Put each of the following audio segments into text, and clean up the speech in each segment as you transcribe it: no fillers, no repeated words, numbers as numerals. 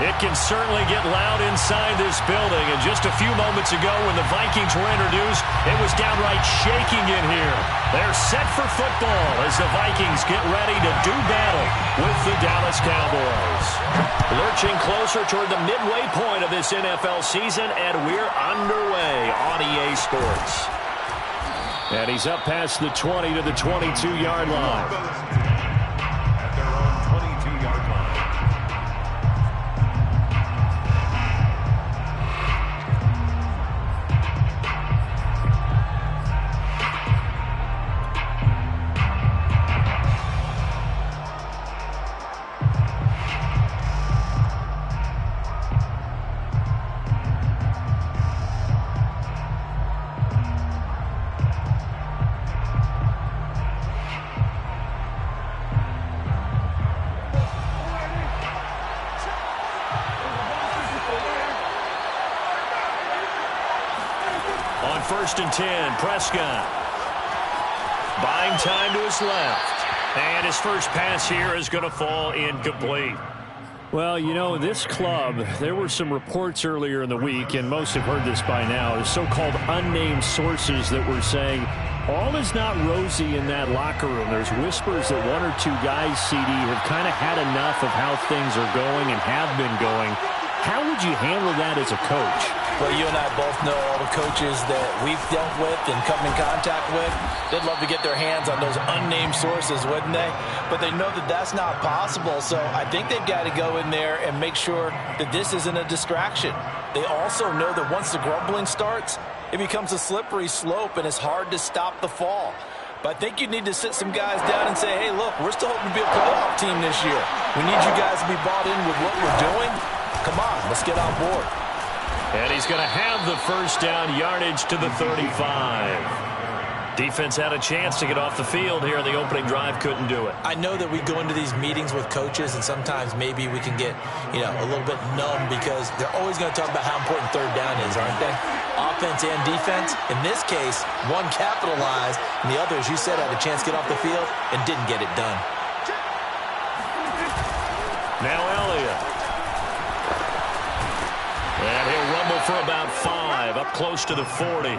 It can certainly get loud inside this building. And just a few moments ago when the Vikings were introduced, it was downright shaking in here. They're set for football as the Vikings get ready to do battle with the Dallas Cowboys. Lurching closer toward the midway point of this NFL season, and we're underway on EA Sports. And he's up past the 20 to the 22-yard line. First and 10, Prescott. Buying time to his left. And his first pass here is going to fall incomplete. Well, you know, this club, there were some reports earlier in the week, and most have heard this by now, the so-called unnamed sources that were saying all is not rosy in that locker room. There's whispers that one or two guys, CD, have kind of had enough of how things are going and have been going. How would you handle that as a coach? Well, you and I both know all the coaches that we've dealt with and come in contact with. They'd love to get their hands on those unnamed sources, wouldn't they? But they know that that's not possible, so I think they've got to go in there and make sure that this isn't a distraction. They also know that once the grumbling starts, it becomes a slippery slope and it's hard to stop the fall. But I think you need to sit some guys down and say, hey, look, we're still hoping to be a playoff team this year. We need you guys to be bought in with what we're doing. Come on, let's get on board. And he's going to have the first down, yardage to the 35. Defense had a chance to get off the field here in the opening drive, couldn't do it. I know that we go into these meetings with coaches, and sometimes maybe we can get, a little bit numb because they're always going to talk about how important third down is, aren't they? Offense and defense. In this case, one capitalized, and the other, as you said, had a chance to get off the field and didn't get it done. Now Elliott. And he'll rumble for about 5, up close to the 40.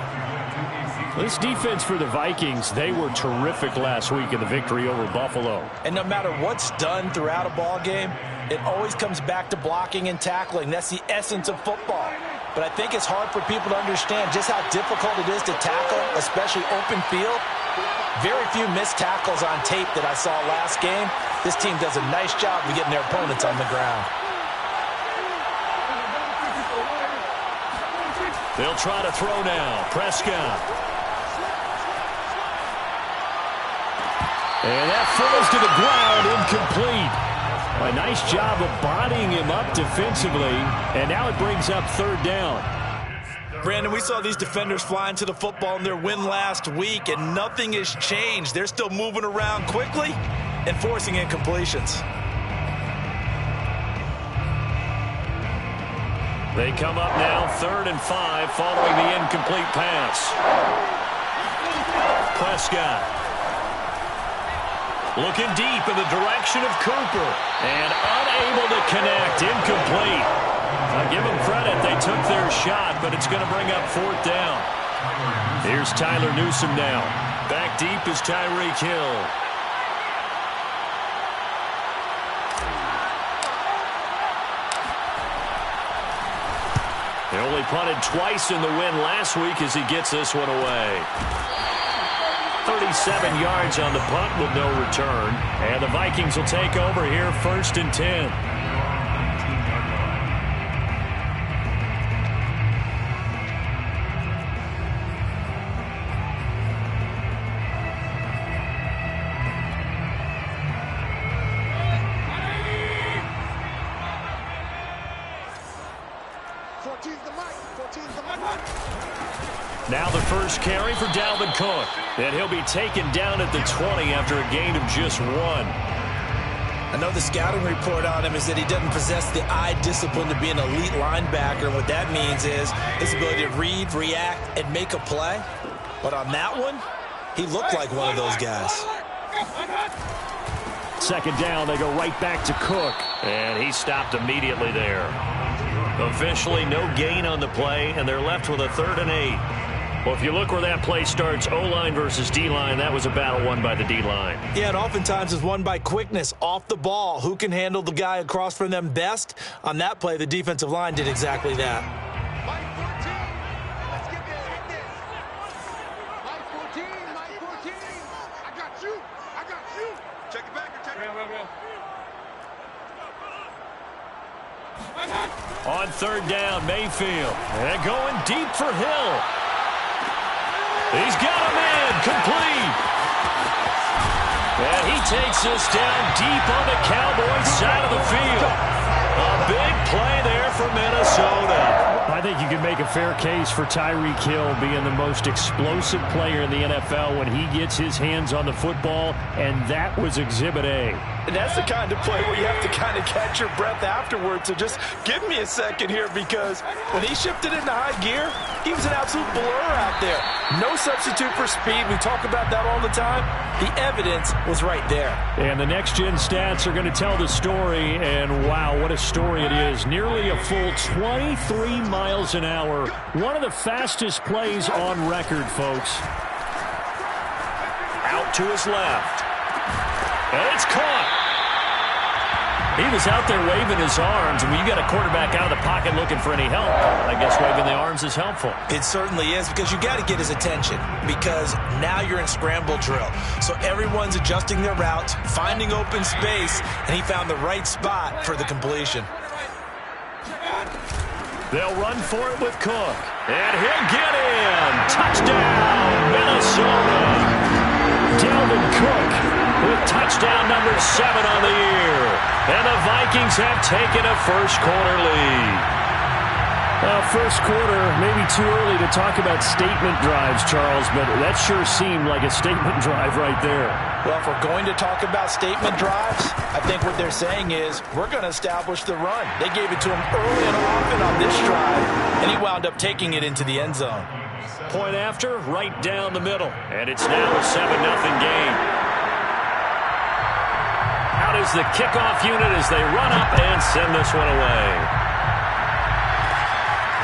This defense for the Vikings, they were terrific last week in the victory over Buffalo. And no matter what's done throughout a ball game, it always comes back to blocking and tackling. That's the essence of football. But I think it's hard for people to understand just how difficult it is to tackle, especially open field. Very few missed tackles on tape that I saw last game. This team does a nice job of getting their opponents on the ground. They'll try to throw now. Prescott. And that falls to the ground, incomplete. A nice job of bodying him up defensively, and now it brings up third down. Brandon, we saw these defenders flying to the football in their win last week, and nothing has changed. They're still moving around quickly and forcing incompletions. They come up now, 3rd and 5, following the incomplete pass. Prescott. Looking deep in the direction of Cooper. And unable to connect. Incomplete. I'll give them credit. They took their shot, but it's going to bring up 4th down. Here's Tyler Newsome now. Back deep is Tyreek Hill. He only punted twice in the win last week as he gets this one away. 37 yards on the punt with no return. And the Vikings will take over here, 1st and 10. Now the first carry for Dalvin Cook. And he'll be taken down at the 20 after a gain of just 1. I know the scouting report on him is that he doesn't possess the eye discipline to be an elite linebacker. And what that means is his ability to read, react, and make a play. But on that one, he looked like one of those guys. second down. They go right back to Cook. And he stopped immediately there. Officially no gain on the play, and they're left with a 3rd and 8. Well, if you look where that play starts, O-line versus D-line, that was a battle won by the D-line. Yeah, and oftentimes it's won by quickness off the ball. Who can handle the guy across from them best? On that play, the defensive line did exactly that. Mike 14, let's get this, hit this. Mike 14, I got you. Check it back, check it back. On 3rd down, Mayfield. And going deep for Hill. He's got him in, complete. And he takes this down deep on the Cowboys side of the field. A big play there for Minnesota. I think you can make a fair case for Tyreek Hill being the most explosive player in the NFL when he gets his hands on the football, and that was Exhibit A. And that's the kind of play where you have to kind of catch your breath afterwards. So just give me a second here, because when he shifted into high gear, he was an absolute blur out there. No substitute for speed. We talk about that all the time. The evidence was right there. And the next-gen stats are going to tell the story, and wow, what a story it is. Nearly a full 23 miles an hour. One of the fastest plays on record, folks. Out to his left. And it's caught. He was out there waving his arms. When you got a quarterback out of the pocket looking for any help, I guess waving the arms is helpful. It certainly is, because you got to get his attention, because now you're in scramble drill. So everyone's adjusting their routes, finding open space, and he found the right spot for the completion. They'll run for it with Cook. And he'll get in. Touchdown, Minnesota. Dalvin Cook with touchdown number 7 on the year. And the Vikings have taken a first-quarter lead. First quarter, maybe too early to talk about statement drives, Charles, but that sure seemed like a statement drive right there. Well, if we're going to talk about statement drives, I think what they're saying is we're going to establish the run. They gave it to him early and often on this drive, and he wound up taking it into the end zone. Point after, right down the middle. And it's now a 7-0 game. Out is the kickoff unit as they run up and send this one away.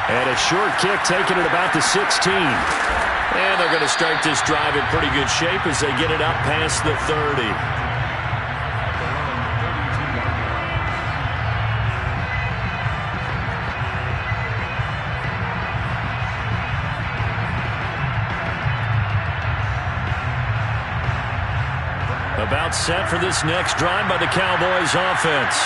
And a short kick taken at about the 16. And they're going to start this drive in pretty good shape as they get it up past the 30. About set for this next drive by the Cowboys offense.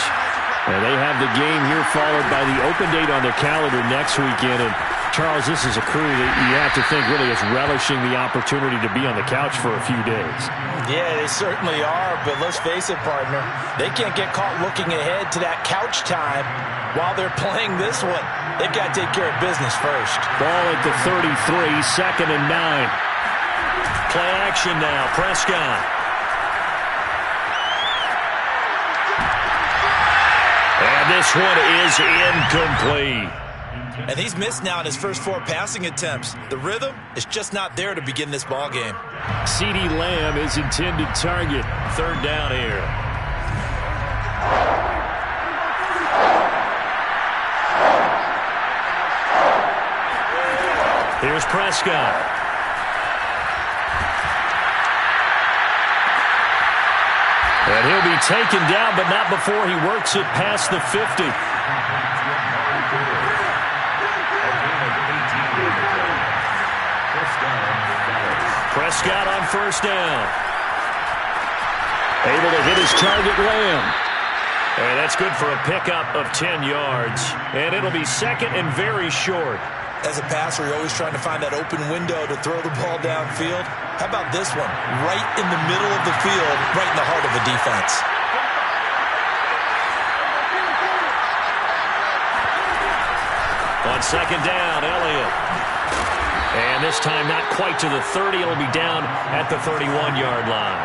And they have the game here followed by the open date on their calendar next weekend. And Charles, this is a crew that you have to think really is relishing the opportunity to be on the couch for a few days. Yeah, they certainly are, but let's face it, partner. They can't get caught looking ahead to that couch time while they're playing this one. They've got to take care of business first. Ball at the 33, 2nd and 9. Play action now, Prescott. And this one is incomplete. And he's missed now in his first 4 passing attempts. The rhythm is just not there to begin this ball game. CeeDee Lamb is intended target. 3rd down here. Here's Prescott. And he'll be taken down, but not before he works it past the 50. Prescott on 1st down. Able to hit his target, Lamb. And that's good for a pickup of 10 yards. And it'll be 2nd and very short. As a passer, you're always trying to find that open window to throw the ball downfield. How about this one? Right in the middle of the field, right in the heart of the defense. On 2nd down, Elliott. And this time not quite to the 30. It'll be down at the 31-yard line.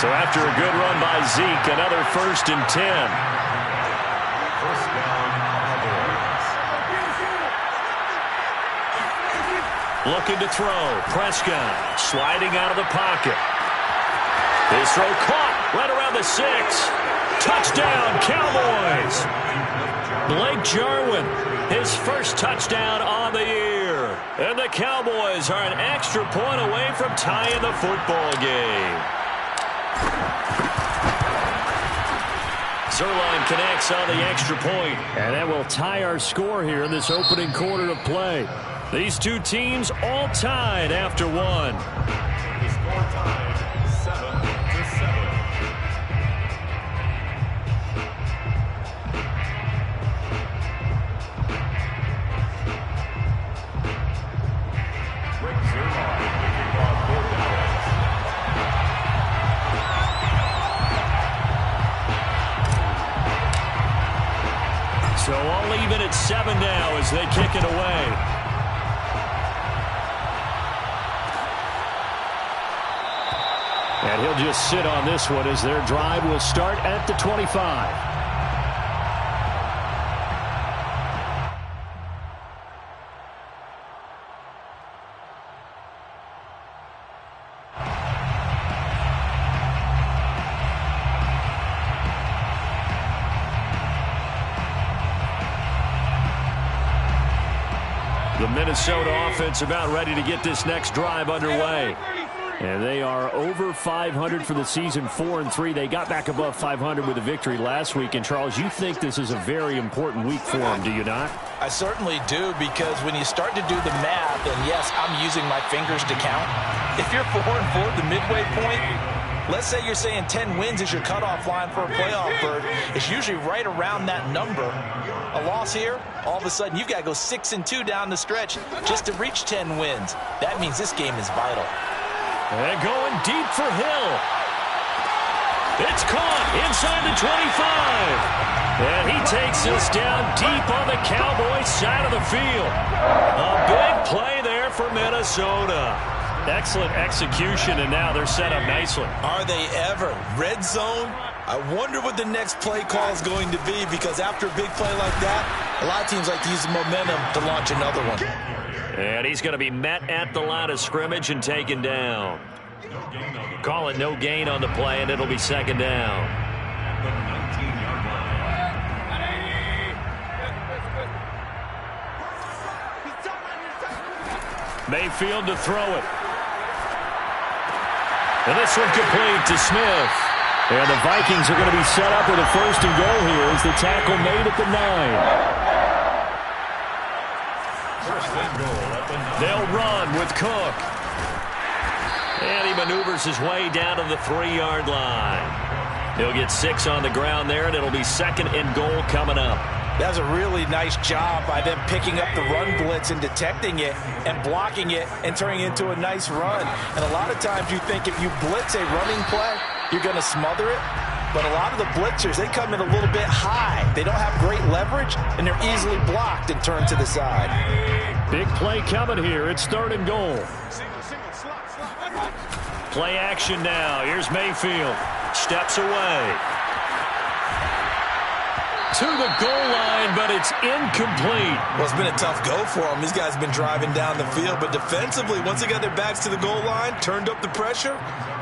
So after a good run by Zeke, another 1st and 10. Looking to throw. Prescott sliding out of the pocket. His throw caught. right around the 6. Touchdown, Cowboys. Blake Jarwin, his first touchdown on the year. And the Cowboys are an extra point away from tying the football game. Zerline connects on the extra point. And that will tie our score here in this opening quarter of play. These two teams all tied after one. The score tied 7-7. So all even at 7 now as they kick it away. And he'll just sit on this one as their drive will start at the 25. The Minnesota offense about ready to get this next drive underway. And they are over 500 for the season, 4-3. They got back above 500 with a victory last week. And, Charles, you think this is a very important week for them, do you not? I certainly do, because when you start to do the math, and yes, I'm using my fingers to count. If you're 4-4 at the midway point, let's say you're saying 10 wins is your cutoff line for a playoff berth. It's usually right around that number. A loss here, all of a sudden you've got to go 6-2 down the stretch just to reach 10 wins. That means this game is vital. And going deep for Hill. It's caught inside the 25. And he takes us down deep on the Cowboys side of the field. A big play there for Minnesota. Excellent execution, and now they're set up nicely. Are they ever? Red zone? I wonder what the next play call is going to be, because after a big play like that, a lot of teams like to use the momentum to launch another one. And he's going to be met at the line of scrimmage and taken down. Call it no gain on the play, and it'll be second down. Mayfield to throw it. And this one complete to Smith. And the Vikings are going to be set up with a 1st and goal here as the tackle made at the 9. They'll run with Cook. And he maneuvers his way down to the 3-yard line. He'll get 6 on the ground there, and it'll be 2nd and goal coming up. That was a really nice job by them picking up the run blitz and detecting it and blocking it and turning it into a nice run. And a lot of times you think if you blitz a running play, you're going to smother it. But a lot of the blitzers, they come in a little bit high. They don't have great leverage, and they're easily blocked and turned to the side. Big play coming here. It's 3rd and goal. Play action now. Here's Mayfield. Steps away. To the goal line, but it's incomplete. Well, it's been a tough go for them. These guys have been driving down the field, but defensively, once they got their backs to the goal line, turned up the pressure,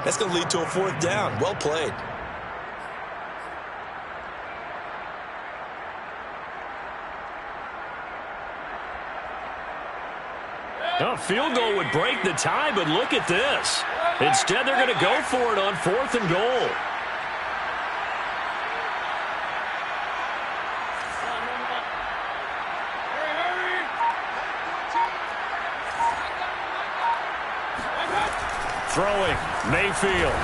that's going to lead to a 4th down. Well played. A field goal would break the tie, but look at this. Instead, they're going to go for it on 4th and goal. Throwing, Mayfield.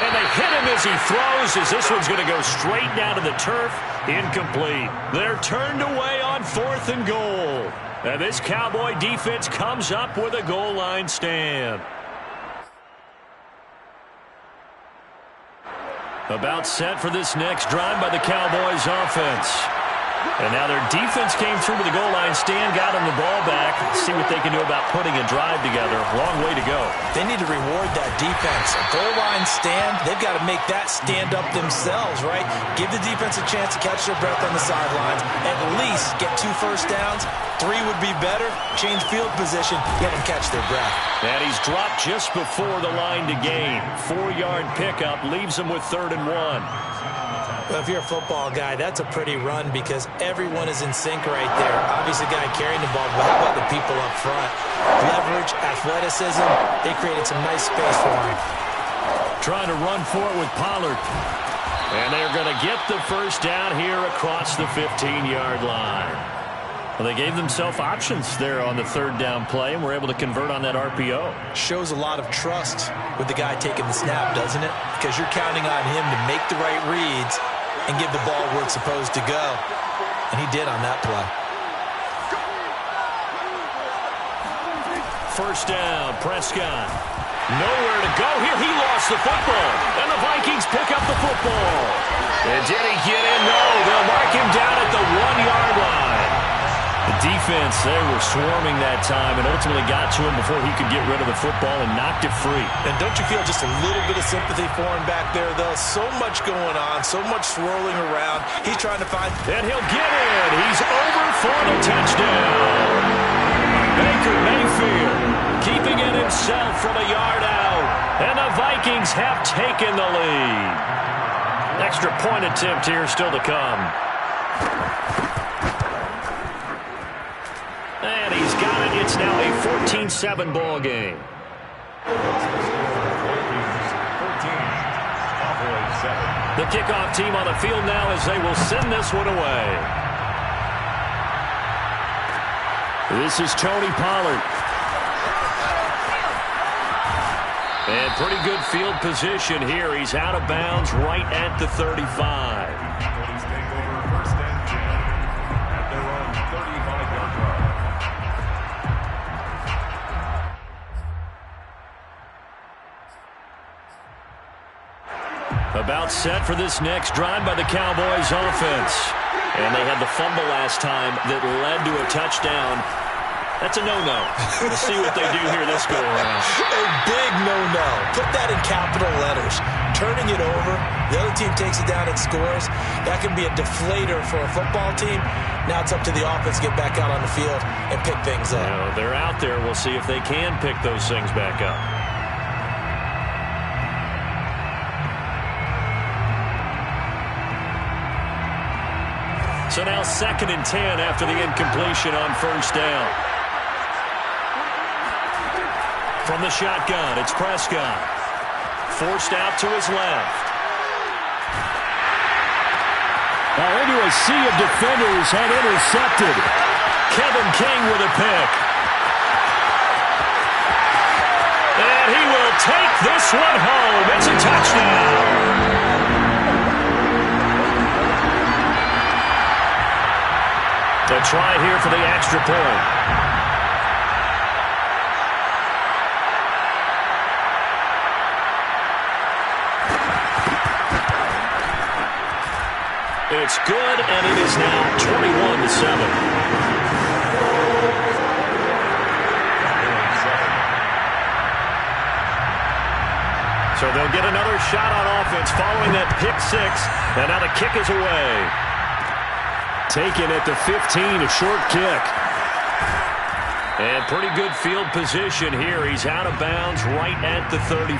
And they hit him as he throws, as this one's going to go straight down to the turf. Incomplete. They're turned away on 4th and goal. And this Cowboy defense comes up with a goal line stand. About set for this next drive by the Cowboys offense. And now their defense came through to the goal line stand, got them the ball back. See what they can do about putting a drive together. Long way to go. They need to reward that defense. A goal line stand, they've got to make that stand up themselves, right? Give the defense a chance to catch their breath on the sidelines. At least get 2 first downs. 3 would be better. Change field position. Let them catch their breath. And he's dropped just before the line to gain. 4-yard pickup leaves him with 3rd and 1. Well, if you're a football guy, that's a pretty run because everyone is in sync right there. Obviously, the guy carrying the ball, but how about the people up front? Leverage, athleticism, they created some nice space for him. Trying to run for it with Pollard. And they're going to get the first down here across the 15-yard line. Well, they gave themselves options there on the 3rd down play and were able to convert on that RPO. Shows a lot of trust with the guy taking the snap, doesn't it? Because you're counting on him to make the right reads and give the ball where it's supposed to go. And he did on that play. First down, Prescott. Nowhere to go here. He lost the football. And the Vikings pick up the football. And did he get in? No. They'll mark him down at the 1-yard line. The defense, they were swarming that time and ultimately got to him before he could get rid of the football and knocked it free. And don't you feel just a little bit of sympathy for him back there, though? So much going on, so much swirling around. He's trying to find... And he'll get it. He's over for the touchdown. Baker Mayfield keeping it himself from a yard out. And the Vikings have taken the lead. Extra point attempt here still to come. And he's got it. It's now a 14-7 ball game. The kickoff team on the field now as they will send this one away. This is Tony Pollard. And pretty good field position here. He's out of bounds right at the 35. About set for this next drive by the Cowboys offense. And they had the fumble last time that led to a touchdown. That's a no-no. We'll see what they do here this go-around. A big no-no. Put that in capital letters. Turning it over, the other team takes it down and scores. That can be a deflator for a football team. Now it's up to the offense to get back out on the field and pick things up. You know, they're out there. We'll see if they can pick those things back up. So now 2nd and 10 after the incompletion on first down. From the shotgun, it's Prescott. Forced out to his left. Now into a sea of defenders and intercepted. Kevin King with a pick. And he will take this one home. It's a touchdown. They'll try here for the extra point. It's good, and it is now 21-7. So they'll get another shot on offense following that pick six, and now the kick is away. Taken at the 15, a short kick. And pretty good field position here. He's out of bounds right at the 35.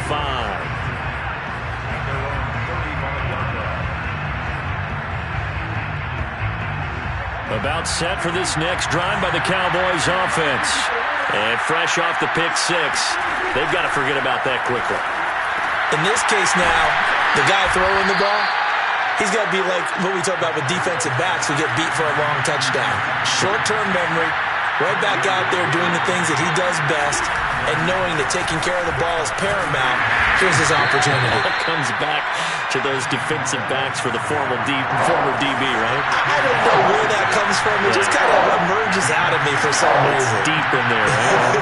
About set for this next drive by the Cowboys offense. And fresh off the pick six, they've got to forget about that quickly. In this case now, the guy throwing the ball, he's got to be like what we talk about with defensive backs who get beat for a long touchdown. Short-term memory, right back out there doing the things that he does best, and knowing that taking care of the ball is paramount. Here's his opportunity. It all comes back to those defensive backs for the former DB, right? I don't know where that comes from. It just kind of emerges out of me for some reason. It's deep in there, right?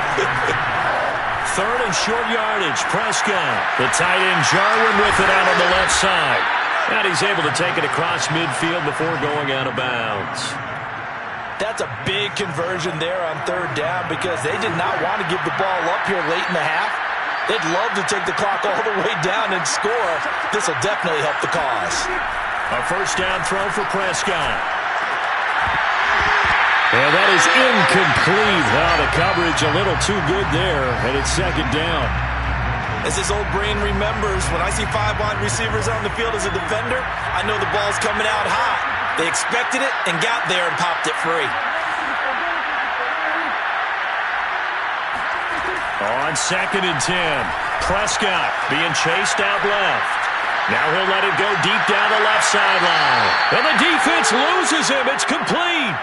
3rd and short yardage. Prescott. The tight end Jarwin with it out on the left side. And he's able to take it across midfield before going out of bounds. That's a big conversion there on third down because they did not want to give the ball up here late in the half. They'd love to take the clock all the way down and score. This will definitely help the cause. A first down throw for Prescott. And that is incomplete. Oh, the coverage a little too good there, and it's second down. As his old brain remembers, when I see 5 wide receivers on the field as a defender, I know the ball's coming out hot. They expected it and got there and popped it free. On 2nd and 10, Prescott being chased out left. Now he'll let it go deep down the left sideline. And the defense loses him. It's complete.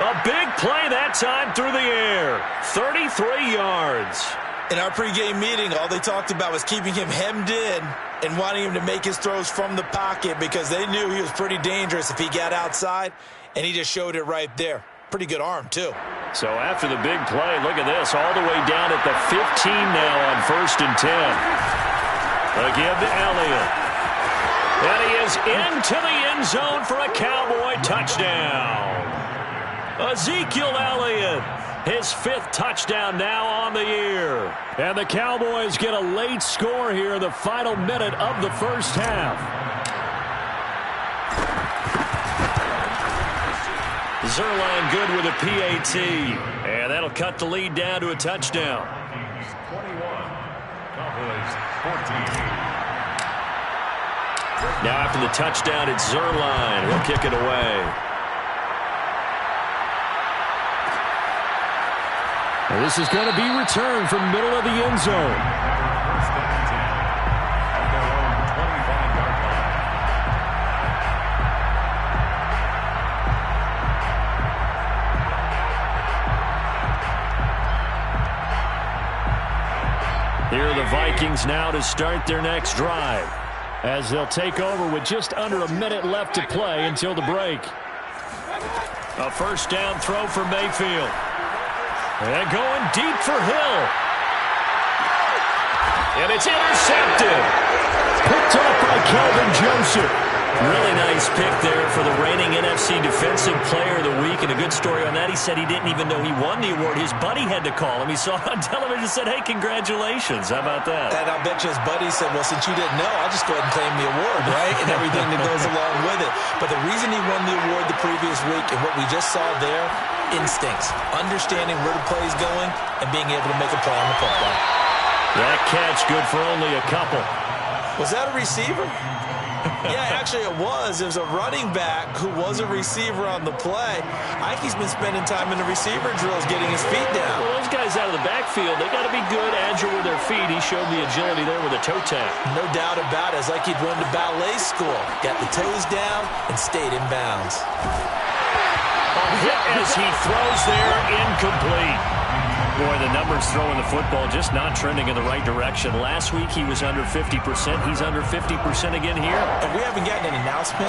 A big play that time through the air. 33 yards. In our pregame meeting, all they talked about was keeping him hemmed in and wanting him to make his throws from the pocket because they knew he was pretty dangerous if he got outside, and he just showed it right there. Pretty good arm, too. So after the big play, look at this, all the way down at the 15 now on 1st and 10. Again to Elliott. And he is into the end zone for a Cowboy touchdown. Ezekiel Elliott, his 5th touchdown now on the year. And the Cowboys get a late score here in the final minute of the first half. Zerline good with a PAT. And that'll cut the lead down to a touchdown. 21, Cowboys 14. Now after the touchdown, it's Zerline. He'll kick it away. Well, this is going to be returned from the middle of the end zone. First and 10 at their own 25-yard line. Here are the Vikings now to start their next drive, as they'll take over with just under a minute left to play until the break. A first down throw for Mayfield. And going deep for Hill. And it's intercepted. Picked up by Kelvin Joseph. Really nice pick there for the reigning NFC Defensive Player of the Week. And a good story on that. He said he didn't even know he won the award. His buddy had to call him. He saw it on television and said, hey, congratulations. How about that? And I bet you his buddy said, well, since you didn't know, I'll just go ahead and claim the award, right? And everything that goes along with it. But the reason he won the award the previous week and what we just saw there, instincts, understanding where the play is going, and being able to make a play on the football. That catch good for only a couple. Was that a receiver? Yeah, actually it was. It was a running back who was a receiver on the play. Ike's been spending time in the receiver drills getting his feet down. Well, those guys out of the backfield, they got to be good, agile with their feet. He showed the agility there with a toe tap. No doubt about it. It's like he'd went to ballet school. Got the toes down and stayed in bounds. Hit as he throws there, incomplete. Boy, the numbers throwing the football just not trending in the right direction. Last week he was under 50%. He's under 50% again here. And we haven't gotten an announcement,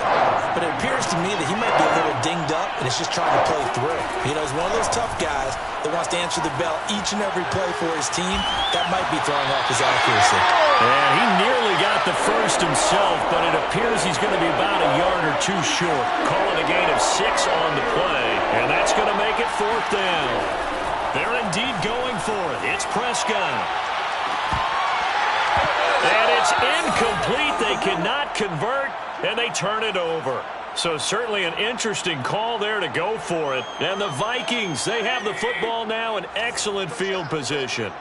but it appears to me that he might be a little dinged up and is just trying to play through. You know, he's one of those tough guys that wants to answer the bell each and every play for his team. That might be throwing off his accuracy. And he nearly got the first himself, but it appears he's going to be about a yard or two short. Calling a gain of 6 on the play, and that's going to make it 4th down. They're indeed going for it. It's Prescott. And it's incomplete. They cannot convert, and they turn it over. So certainly an interesting call there to go for it. And the Vikings, they have the football now in excellent field position.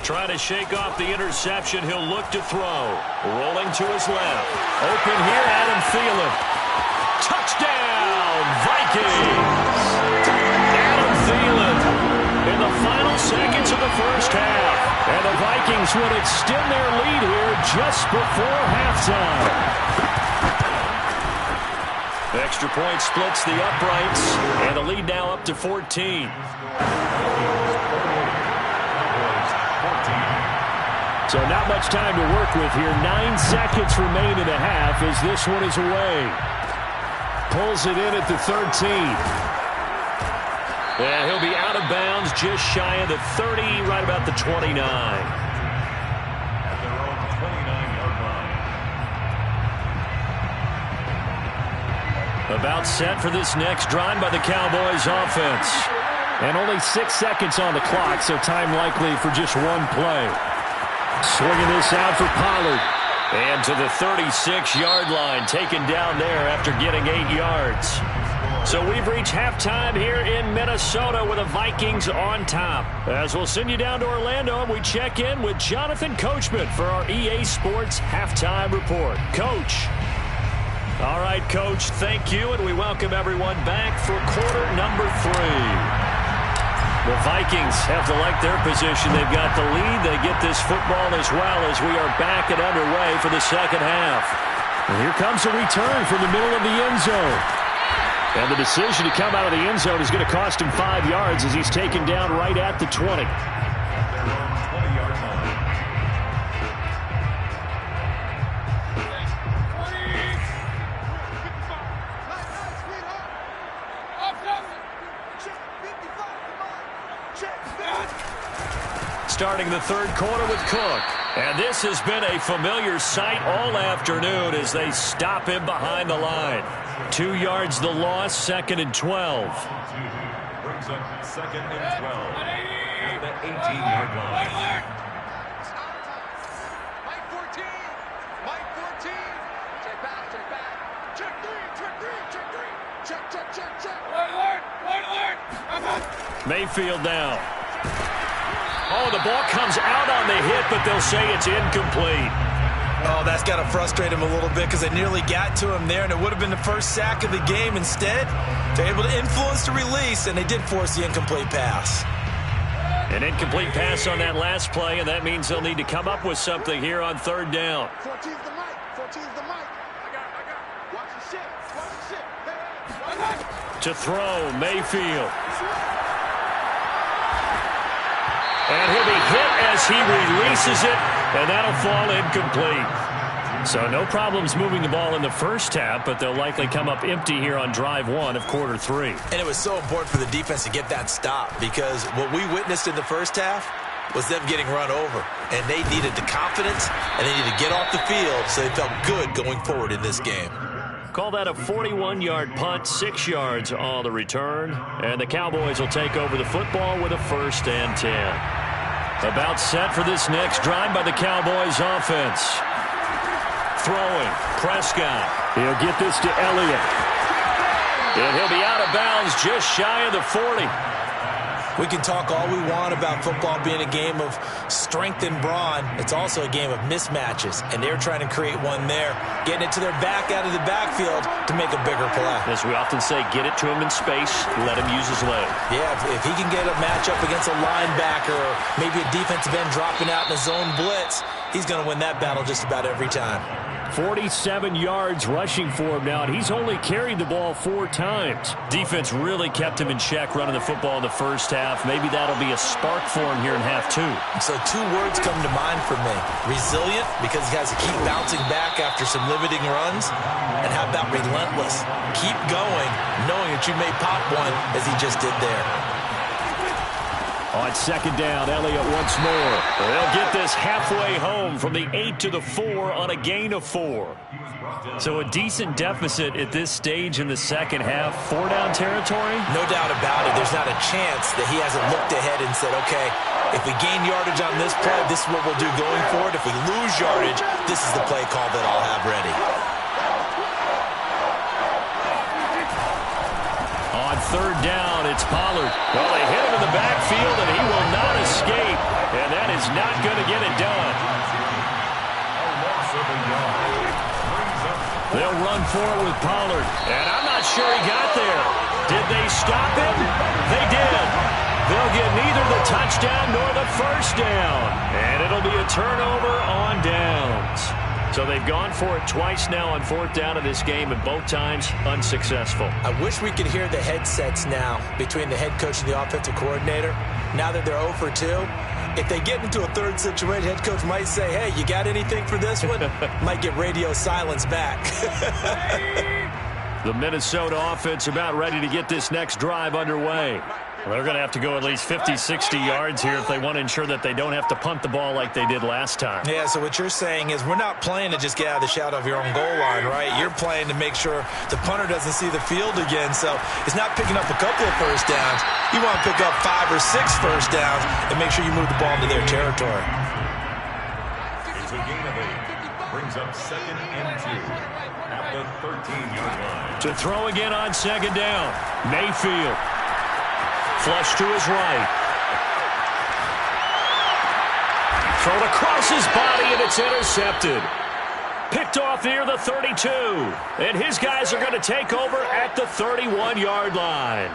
Trying to shake off the interception. He'll look to throw. Rolling to his left. Open here, Adam Thielen. Touchdown, Vikings! Adam Thielen in the final seconds of the first half. And the Vikings would extend their lead here just before halftime. Extra point splits the uprights, and the lead now up to 14. So not much time to work with here. 9 seconds remain in the half as this one is away. Pulls it in at the 13. And he'll be out of bounds just shy of the 30, right about the 29. About set for this next drive by the Cowboys offense. And only 6 seconds on the clock, so time likely for just one play. Swinging this out for Pollard. And to the 36-yard line, taken down there after getting 8 yards. So we've reached halftime here in Minnesota with the Vikings on top. As we'll send you down to Orlando, and we check in with Jonathan Coachman for our EA Sports Halftime Report. Coach. All right, Coach, thank you, and we welcome everyone back for quarter number 3. The Vikings have to like their position. They've got the lead. They get this football as well as we are back and underway for the second half. And here comes a return from the middle of the end zone. And the decision to come out of the end zone is going to cost him 5 yards as he's taken down right at the 20. Starting the third quarter with Cook. And this has been a familiar sight all afternoon as they stop him behind the line. 2 yards the loss, 2nd and 12. Brings up 2nd and 12 at the 18-yard line. Mike 14. Mike 14. Check back, check back. Check 3, check 3, check 3. Check, check, check, check. White alert. Mayfield now. Oh, the ball comes out on the hit, but they'll say it's incomplete. Oh, that's got to frustrate him a little bit because they nearly got to him there, and it would have been the first sack of the game. Instead, they're able to influence the release, and they did force the incomplete pass. An incomplete pass on that last play, and that means they'll need to come up with something here on third down. 14's the mic. 14's the mic. I got. Watch the shit. Watch the shit. Hey. To throw, Mayfield. And he'll be hit as he releases it, and that'll fall incomplete. So no problems moving the ball in the first half, but they'll likely come up empty here on drive 1 of quarter 3. And it was so important for the defense to get that stop because what we witnessed in the first half was them getting run over. And they needed the confidence, and they needed to get off the field so they felt good going forward in this game. Call that a 41-yard punt, 6 yards on the return. And the Cowboys will take over the football with a 1st and 10. About set for this next drive by the Cowboys offense. Throwing, Prescott. He'll get this to Elliott. And he'll be out of bounds just shy of the 40. We can talk all we want about football being a game of strength and brawn. It's also a game of mismatches, and they're trying to create one there, getting it to their back out of the backfield to make a bigger play. As we often say, get it to him in space, let him use his leg. Yeah, if he can get a matchup against a linebacker or maybe a defensive end dropping out in a zone blitz, he's going to win that battle just about every time. 47 yards rushing for him now, and he's only carried the ball 4 times. Defense really kept him in check running the football in the first half. Maybe that'll be a spark for him here in half 2. So 2 words come to mind for me. Resilient, because he has to keep bouncing back after some limiting runs. And how about relentless? Keep going, knowing that you may pop one as he just did there. On 2nd down, Elliott once more. They'll get this halfway home from the 8 to the 4 on a gain of 4. So a decent deficit at this stage in the second half. 4-down territory? No doubt about it. There's not a chance that he hasn't looked ahead and said, okay, if we gain yardage on this play, this is what we'll do going forward. If we lose yardage, this is the play call that I'll have ready. On 3rd down, it's Pollard. Well, they hit him in the backfield, and he will not escape. And that is not going to get it done. They'll run forward with Pollard. And I'm not sure he got there. Did they stop him? They did. They'll get neither the touchdown nor the 1st down. And it'll be a turnover on downs. So they've gone for it twice now on 4th down in this game, and both times unsuccessful. I wish we could hear the headsets now between the head coach and the offensive coordinator. Now that they're 0 for 2, if they get into a 3rd situation, head coach might say, hey, you got anything for this one? Might get radio silence back. The Minnesota offense about ready to get this next drive underway. Well, they're going to have to go at least 50, 60 yards here if they want to ensure that they don't have to punt the ball like they did last time. Yeah, so what you're saying is we're not playing to just get out of the shadow of your own goal line, right? You're playing to make sure the punter doesn't see the field again. So it's not picking up a couple of first downs. You want to pick up 5 or 6 first downs and make sure you move the ball into their territory. It's a gain of 8. Brings up 2nd and 2 at the 13-yard line. To throw again on 2nd down. Mayfield. Flush to his right. Thrown across his body, and it's intercepted. Picked off near the 32. And his guys are going to take over at the 31-yard line.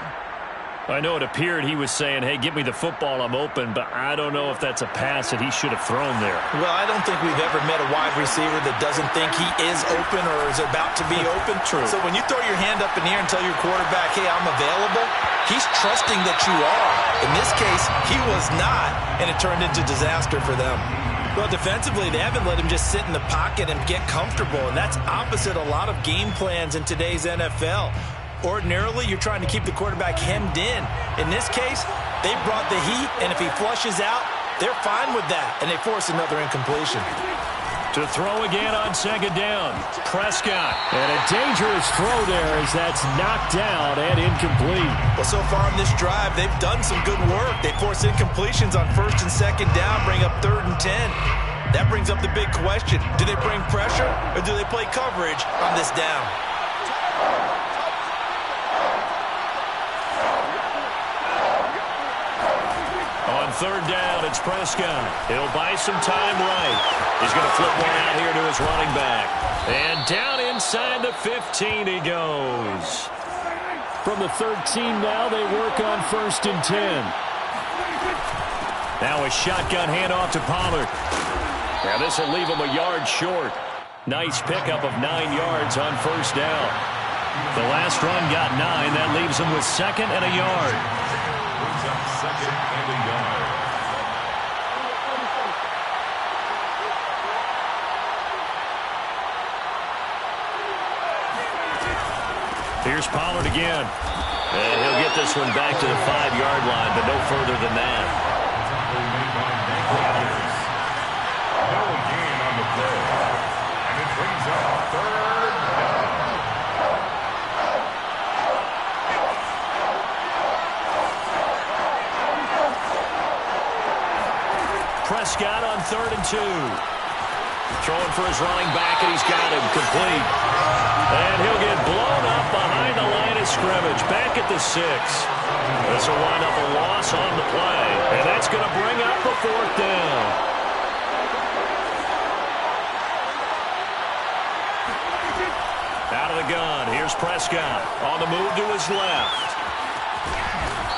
I know it appeared he was saying, hey, give me the football, I'm open, but I don't know if that's a pass that he should have thrown there. Well, I don't think we've ever met a wide receiver that doesn't think he is open or is about to be open. True. So when you throw your hand up in the air and tell your quarterback, hey, I'm available, he's trusting that you are. In this case, he was not, and it turned into disaster for them. Well, defensively, they haven't let him just sit in the pocket and get comfortable, and that's opposite a lot of game plans in today's NFL. Ordinarily, you're trying to keep the quarterback hemmed in. In this case, they brought the heat, and if he flushes out, they're fine with that, and they force another incompletion. To throw again on 2nd down. Prescott. And a dangerous throw there as that's knocked down and incomplete. Well, so far on this drive, they've done some good work. They force incompletions on 1st and 2nd down, bring up 3rd and 10. That brings up the big question. Do they bring pressure, or do they play coverage on this down? On 3rd down, it's Prescott. He'll buy some time right. He's going to flip one out here to his running back. And down inside the 15 he goes. From the 13 now, they work on 1st and 10. Now a shotgun handoff to Pollard. Now this will leave him a yard short. Nice pickup of 9 yards on 1st down. The last run got 9. That leaves him with 2nd and a yard. Brings up 2nd and a yard. Here's Pollard again. And he'll get this one back to the 5-yard line, but no further than that. No gain on the play. And it brings up 3rd down. Prescott on 3rd and 2. Throwing for his running back, and he's got him complete. And he'll get blown up behind the line of scrimmage, back at the 6. This will wind up a loss on the play, and that's going to bring up a 4th down. Out of the gun, here's Prescott on the move to his left.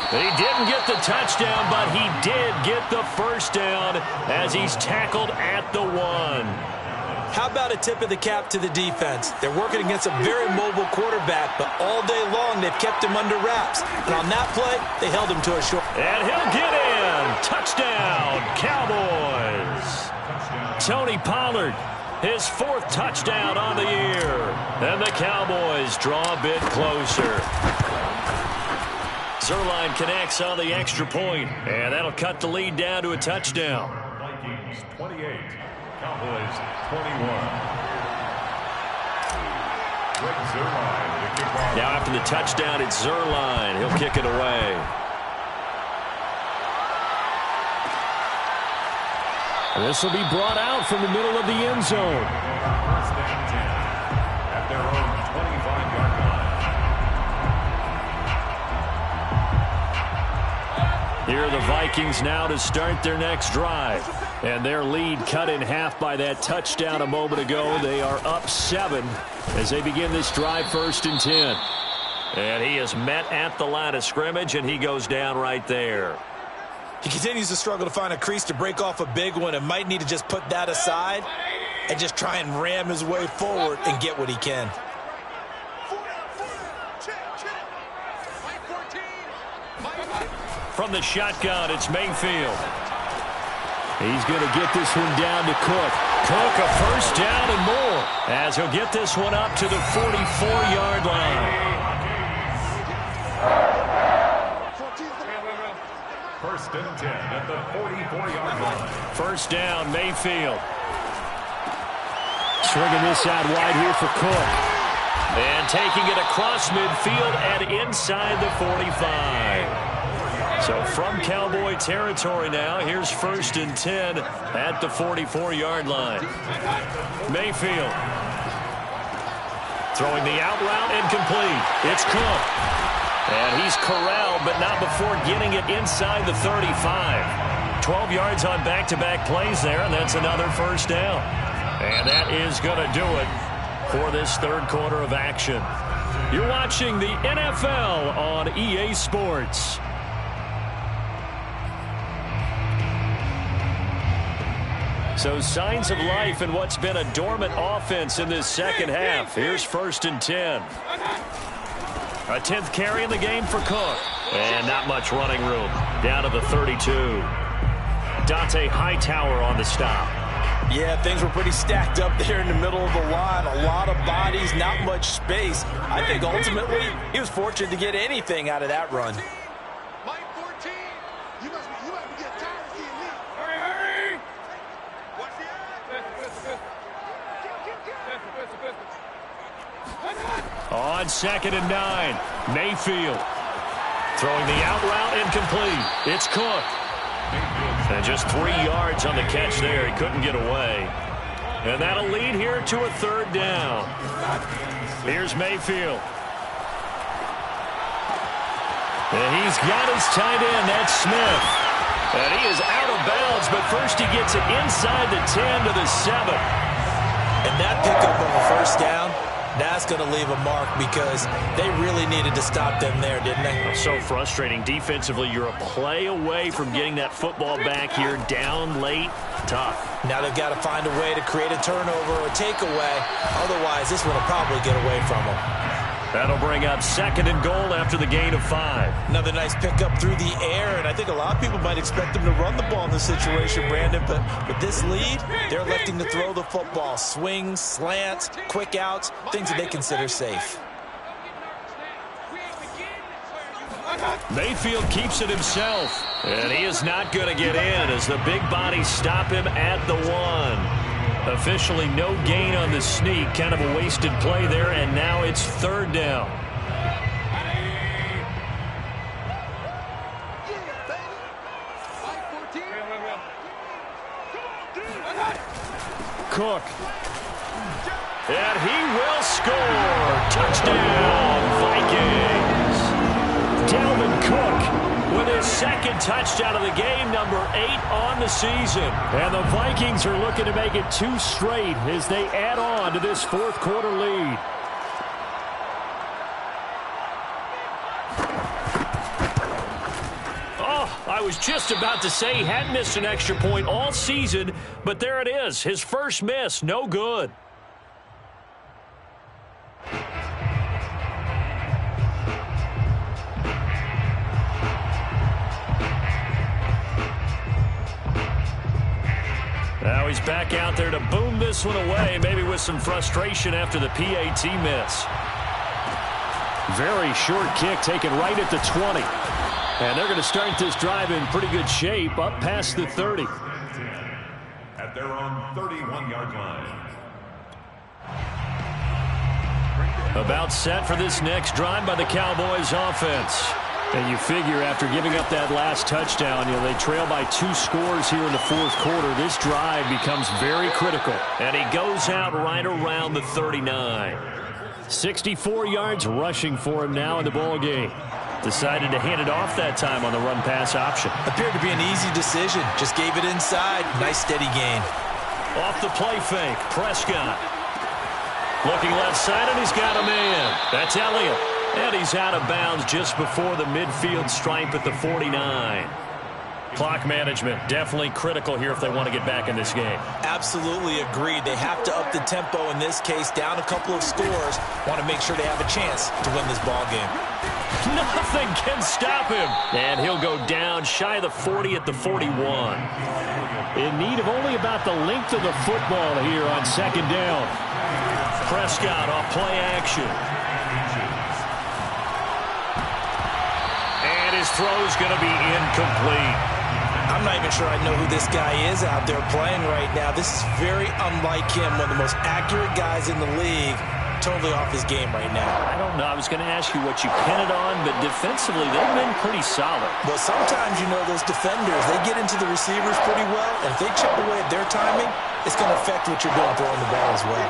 He didn't get the touchdown, but he did get the 1st down as he's tackled at the 1. How about a tip of the cap to the defense? They're working against a very mobile quarterback, but all day long they've kept him under wraps. And on that play, they held him to a short. And he'll get in. Touchdown, Cowboys. Tony Pollard, his 4th touchdown on the year. And the Cowboys draw a bit closer. Zerline connects on the extra point, and that'll cut the lead down to a touchdown. Vikings 28, Cowboys 21. Greg Zerline with the kick off. Now after the touchdown, it's Zerline. He'll kick it away. This will be brought out from the middle of the end zone. 1st and 10 at their own 25-yard line. Here are the Vikings now to start their next drive. And their lead cut in half by that touchdown a moment ago. They are up 7 as they begin this drive 1st and 10. And he is met at the line of scrimmage, and he goes down right there. He continues to struggle to find a crease to break off a big one and might need to just put that aside and just try and ram his way forward and get what he can. From the shotgun, it's Mayfield. He's going to get this one down to Cook. Cook, a 1st down and more, as he'll get this one up to the 44-yard line. First and 10 at the 44-yard line. First down, Mayfield. Swinging this out wide here for Cook. And taking it across midfield and inside the 45. So from Cowboy territory now, here's first and 10 at the 44-yard line. Mayfield. Throwing the out route incomplete. It's Cook. And he's corralled, but not before getting it inside the 35. 12 yards on back-to-back plays there, and that's another first down. And that is going to do it for this third quarter of action. You're watching the NFL on EA Sports. So signs of life in what's been a dormant offense in this second half. Here's first and 10. A 10th carry in the game for Cook. And not much running room. Down to the 32. Dante Hightower on the stop. Yeah, things were pretty stacked up there in the middle of the line. A lot of bodies, not much space. I think ultimately he was fortunate to get anything out of that run. Mike 14, you must be getting tired of seeing me. Hurry! What's the On second and 9, Mayfield. Throwing the out route incomplete. It's Cook. And just 3 yards on the catch there. He couldn't get away. And that'll lead here to a third down. Here's Mayfield. And he's got his tight end. That's Smith. And he is out of bounds, but first he gets it inside the 10 to the 7. And that pickup of a first down, that's going to leave a mark because they really needed to stop them there, didn't they? So frustrating. Defensively, you're a play away from getting that football back here. Down late, tough. Now they've got to find a way to create a turnover or takeaway. Otherwise, this one will probably get away from them. That'll bring up second and goal after the gain of 5. Another nice pickup through the air, and I think a lot of people might expect them to run the ball in this situation, Brandon, but with this lead, they're electing to throw the football. Swings, slants, quick outs, things that they consider safe. Mayfield keeps it himself, and he is not going to get in as the big bodies stop him at the 1. Officially no gain on the sneak. Kind of a wasted play there, and now it's third down. Cook. And he will score. Touchdown, Vikings. Dalvin Cook with his second touchdown of the game, number 8 on the season. And the Vikings are looking to make it 2 straight as they add on to this fourth quarter lead. Oh, I was just about to say he hadn't missed an extra point all season, but there it is. His first miss, no good. Now he's back out there to boom this one away, maybe with some frustration after the PAT miss. Very short kick taken right at the 20. And they're going to start this drive in pretty good shape up past the 30. At their own 31-yard line. About set for this next drive by the Cowboys offense. And you figure after giving up that last touchdown, they trail by 2 scores here in the fourth quarter. This drive becomes very critical. And he goes out right around the 39. 64 yards rushing for him now in the ball game. Decided to hand it off that time on the run-pass option. Appeared to be an easy decision. Just gave it inside. Nice steady gain. Off the play fake, Prescott. Looking left side, and he's got a man. That's Elliott. And he's out of bounds just before the midfield stripe at the 49. Clock management, definitely critical here if they want to get back in this game. Absolutely agreed. They have to up the tempo in this case, down a couple of scores. Want to make sure they have a chance to win this ball game. Nothing can stop him. And he'll go down shy of the 40 at the 41. In need of only about the length of the football here on second down. Prescott off play action. And his his throw is going to be incomplete. I'm not even sure I know who this guy is out there playing right now. This is very unlike him, one of the most accurate guys in the league. Totally off his game right now. I don't know. I was going to ask you what you pin it on, but defensively, they've been pretty solid. Well, sometimes, you know, those defenders, they get into the receivers pretty well, and if they chip away at their timing, it's going to affect what you're doing throwing the ball as well.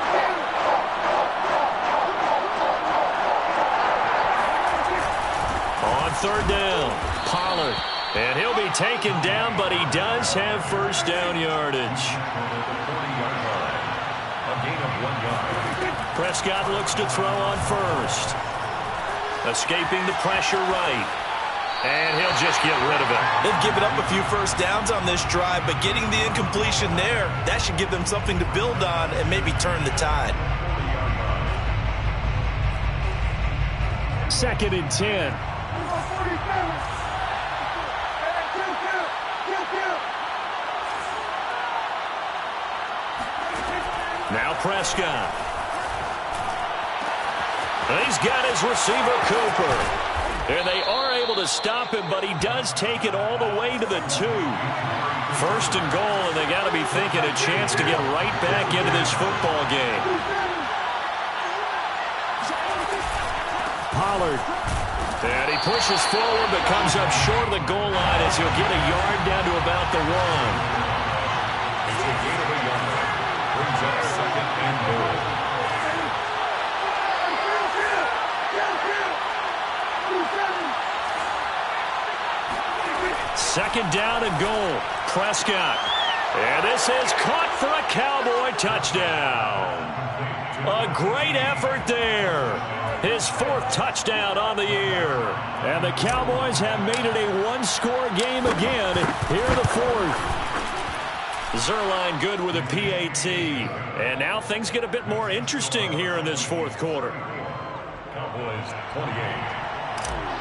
On third down, Pollard. And he'll be taken down, but he does have first down yardage. A gain of 1 yard. Prescott looks to throw on first. Escaping the pressure right. And he'll just get rid of it. They've given up a few first downs on this drive, but getting the incompletion there, that should give them something to build on and maybe turn the tide. 2nd and 10. Now Prescott. He's got his receiver, Cooper. And they are able to stop him, but he does take it all the way to the 2. First and goal, and they got to be thinking a chance to get right back into this football game. Pollard. And he pushes forward, but comes up short of the goal line as he'll get a yard down to about the 1. It's a gain of a yard. Brings up 2nd and goal. Second down and goal. Prescott. And this is caught for a Cowboy touchdown. A great effort there. His 4th touchdown on the year. And the Cowboys have made it a one-score game again here in the 4th. Zerline good with a PAT. And now things get a bit more interesting here in this 4th quarter. Cowboys 28.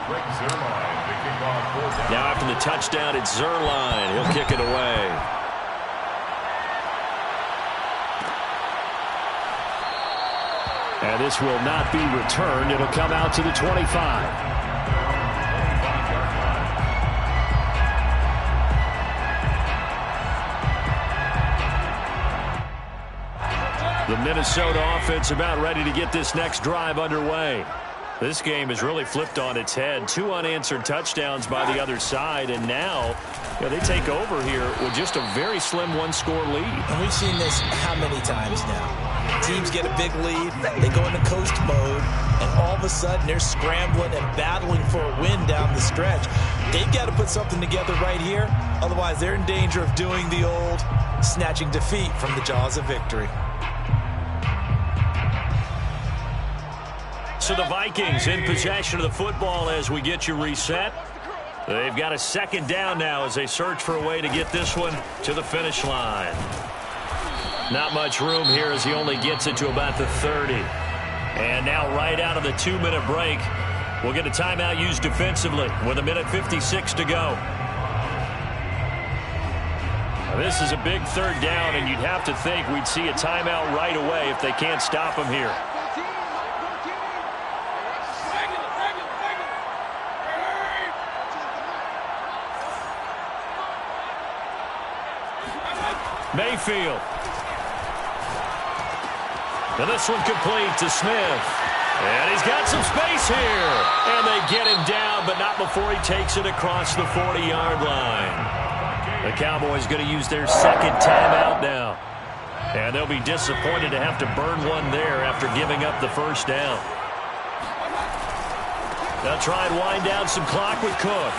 Greg Zerline, the kickoff 4 down. Now after the touchdown, it's Zerline. He'll kick it away. And this will not be returned. It'll come out to the 25. The Minnesota offense about ready to get this next drive underway. This game is really flipped on its head. 2 unanswered touchdowns by the other side, and now they take over here with just a very slim one-score lead. And we've seen this how many times now? Teams get a big lead, they go into coast mode, and all of a sudden they're scrambling and battling for a win down the stretch. They've got to put something together right here, otherwise they're in danger of doing the old snatching defeat from the jaws of victory. So the Vikings in possession of the football as we get you reset. They've got a 2nd down now as they search for a way to get this one to the finish line. Not much room here as he only gets it to about the 30. And now right out of the 2-minute break, we'll get a timeout used defensively with 1:56 to go. Now this is a big 3rd down, and you'd have to think we'd see a timeout right away if they can't stop him here. Mayfield. And this one complete to Smith. And he's got some space here. And they get him down, but not before he takes it across the 40-yard line. The Cowboys going to use their 2nd timeout now. And they'll be disappointed to have to burn one there after giving up the 1st down. They'll try and wind down some clock with Cook.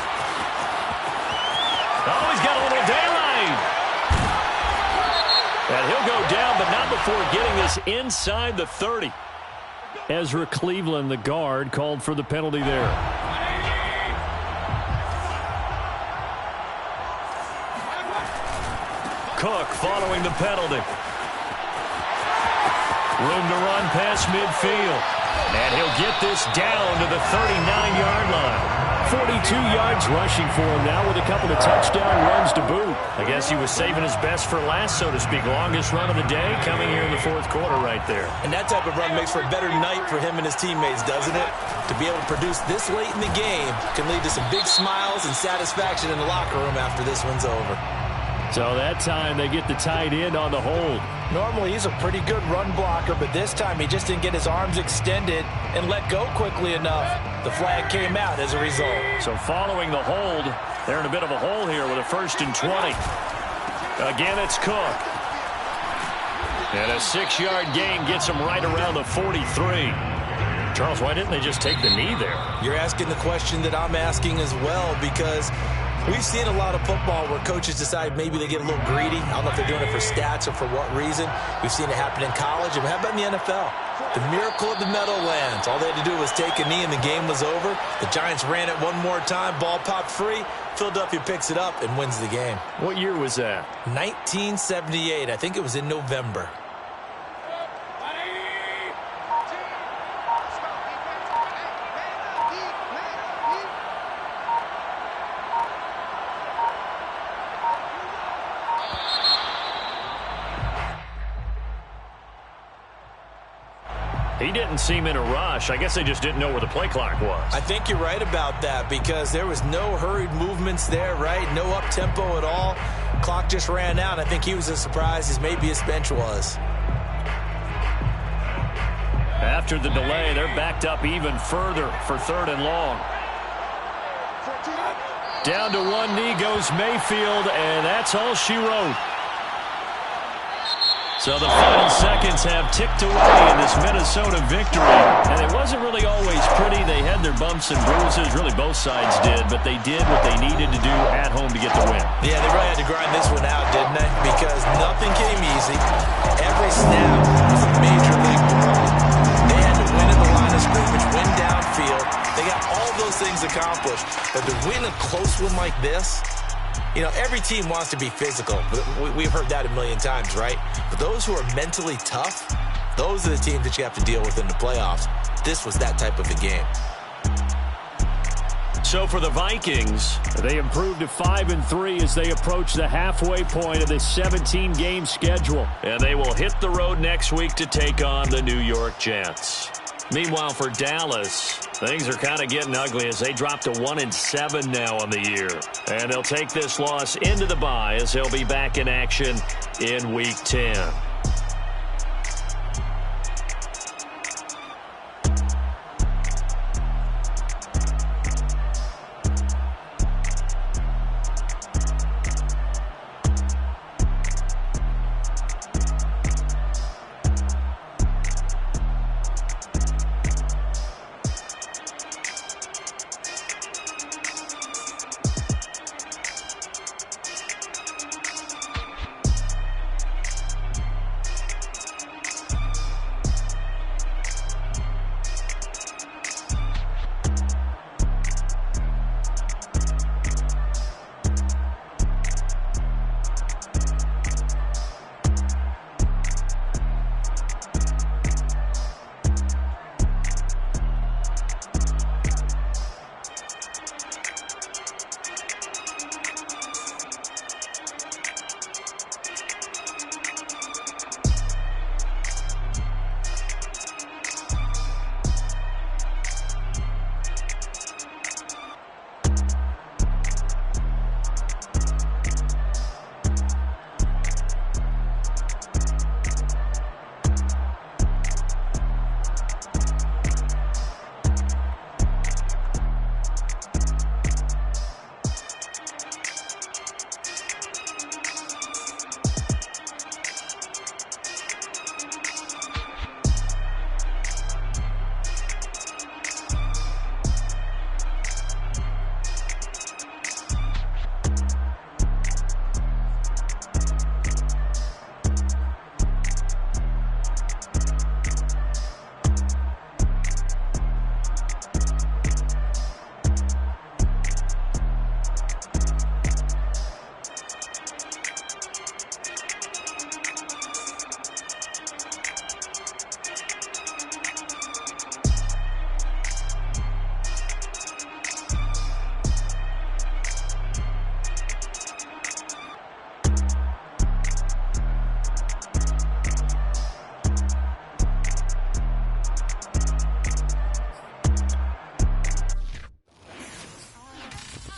Oh, he's got a little daylight. And he'll go down, but not before getting this inside the 30. Ezra Cleveland, the guard, called for the penalty there. Cook following the penalty. Room to run past midfield. And he'll get this down to the 39-yard line. 42 yards rushing for him now with a couple of touchdown runs to boot. I guess he was saving his best for last, so to speak. Longest run of the day coming here in the fourth quarter right there. And that type of run makes for a better night for him and his teammates, doesn't it? To be able to produce this late in the game can lead to some big smiles and satisfaction in the locker room after this one's over. So that time they get the tight end on the hold. Normally he's a pretty good run blocker, but this time he just didn't get his arms extended and let go quickly enough. The flag came out as a result. So following the hold, they're in a bit of a hole here with a 1st and 20. Again, it's Cook. And a 6-yard gain gets him right around the 43. Charles, why didn't they just take the knee there? You're asking the question that I'm asking as well, because we've seen a lot of football where coaches decide maybe they get a little greedy. I don't know if they're doing it for stats or for what reason. We've seen it happen in college. And how about in the NFL? The miracle of the Meadowlands. All they had to do was take a knee and the game was over. The Giants ran it one more time. Ball popped free. Philadelphia picks it up and wins the game. What year was that? 1978. I think it was in November. He didn't seem in a rush. I guess they just didn't know where the play clock was. I think you're right about that, because there was no hurried movements there, right? No up-tempo at all. Clock just ran out. I think he was as surprised as maybe his bench was. After the delay, they're backed up even further for 3rd and long. Down to one knee goes Mayfield, and that's all she wrote. So the final seconds have ticked away in this Minnesota victory. And it wasn't really always pretty. They had their bumps and bruises. Really, both sides did. But they did what they needed to do at home to get the win. Yeah, they really had to grind this one out, didn't they? Because nothing came easy. Every snap was a major league brawl. They had to win in the line of scrimmage, win downfield. They got all those things accomplished. But to win a close one like this, you know, every team wants to be physical. We've heard that a million times, right? But those who are mentally tough, those are the teams that you have to deal with in the playoffs. This was that type of a game. So for the Vikings, they improved to 5-3 as they approach the halfway point of this 17-game schedule. And they will hit the road next week to take on the New York Jets. Meanwhile, for Dallas, things are kind of getting ugly as they drop to 1-7 now on the year. And they'll take this loss into the bye as they'll be back in action in Week 10.